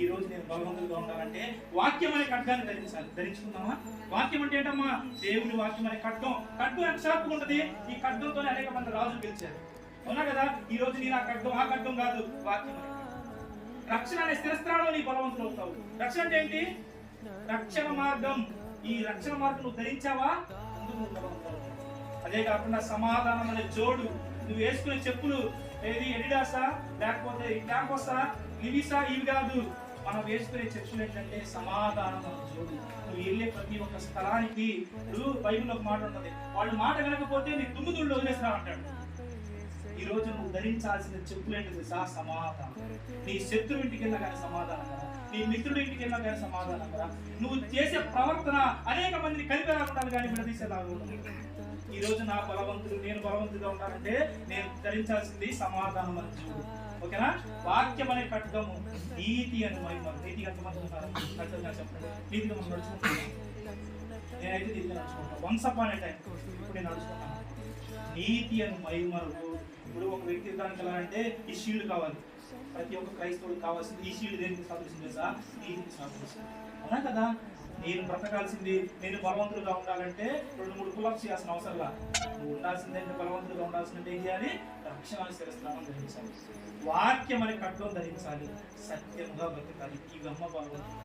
ఈ రోజు నేను బలవంతులుగా ఉండాలంటే వాక్యం అనే ఖడ్గాన్ని ధరించాలి. ధరించుకుందామా? వాక్యం అంటే ఏంటమ్మా? దేవుడి వాక్యం అనే ఖడ్గం. ఖడ్గం ఎంత షార్ప్గా ఉంటుంది. ఈ ఖడ్గంతోనే అనేక మంది రాజులు గెలిచారు. అవునా కదా? ఈ రోజు నేను ఆ ఖడ్గం కాదు, వాక్యం అనే రక్షణ అనే స్థిరస్థానంలో నీ బలవంతులు అవుతావు. రక్షణ అంటే ఏంటి? రక్షణ మార్గం. ఈ రక్షణ మార్గం నువ్వు ధరించావా? అదే కాకుండా సమాధానం అనే జోడు. నువ్వు వేసుకునే చెప్పులు ఏది ఎడిడాసా లేకపోతే క్యాంపసా లివిసా ఇవి కాదు. మనం వేసుకునే చెప్పులు ఏంటంటే సమాధానం అనే జోడు. నువ్వు వెళ్ళే ప్రతి ఒక్క స్థలానికి ఇప్పుడు బైబిల్లో ఒక మాట ఉంటుంది, వాళ్ళు మాట వినకపోతే నీ దుమ్ముదుళ్ళు వదిలేసినా అంటాడు. ఈ రోజు నువ్వు ధరించాల్సిన చెప్పులు ఏంటి తెలుసా? సమాధానం. నీ శత్రువు ఇంటికి వెళ్ళినా కానీ సమాధానం కదా, నీ మిత్రుడి ఇంటికి వెళ్ళినా కానీ సమాధానం కదా. నువ్వు చేసే ప్రవర్తన అనేక మందిని కలిపి రాకుండా కానీ విడదీసేలాగా ఉంటుంది. ఈ రోజు నా బలవంతుడు, నేను బలవంతుగా ఉండాలంటే నేను ధరించాల్సింది సమాధానం అని చూడు. ఓకేనా? వాక్యం అనే ఖడ్గము. నీతి అని మహిమ. నీతి ఎంతమంది ఉంటారు? చెప్పండి. నీతిగా మనం నడుచుకుంటాం. నేనైతే నీతిగా నడుచుకుంటాను. వన్స్ అపాన్ ఏ టైం ఇప్పుడు నేను నడుచుకుంటాను. నీతి అని మహిమకు. ఇప్పుడు ఒక వ్యక్తి దానికి ఎలా అంటే ఈ షీల్డ్ కావాలి. ప్రతి ఒక్క క్రైస్తవుడికి కావాల్సింది ఈ షీల్డ్. దేనికి సాధిస్తుంది తెలుసా? నీతికి సాధిస్తుంది. అవునా కదా? నేను బ్రతకాల్సింది, నేను బలవంతులుగా ఉండాలంటే 2-3 పుల్అప్స్ చేయాల్సిన అవసరంలా. నువ్వు ఉండాల్సిందే, బలవంతులుగా ఉండాల్సిందంటే ఏం చేయాలి? రక్షణ శిరస్త్రానం ధరించాలి. వాక్యం అనే ఖడ్గం ధరించాలి. సత్యముగా బ్రతకాలి. ఈ అమ్మ బాగుంది.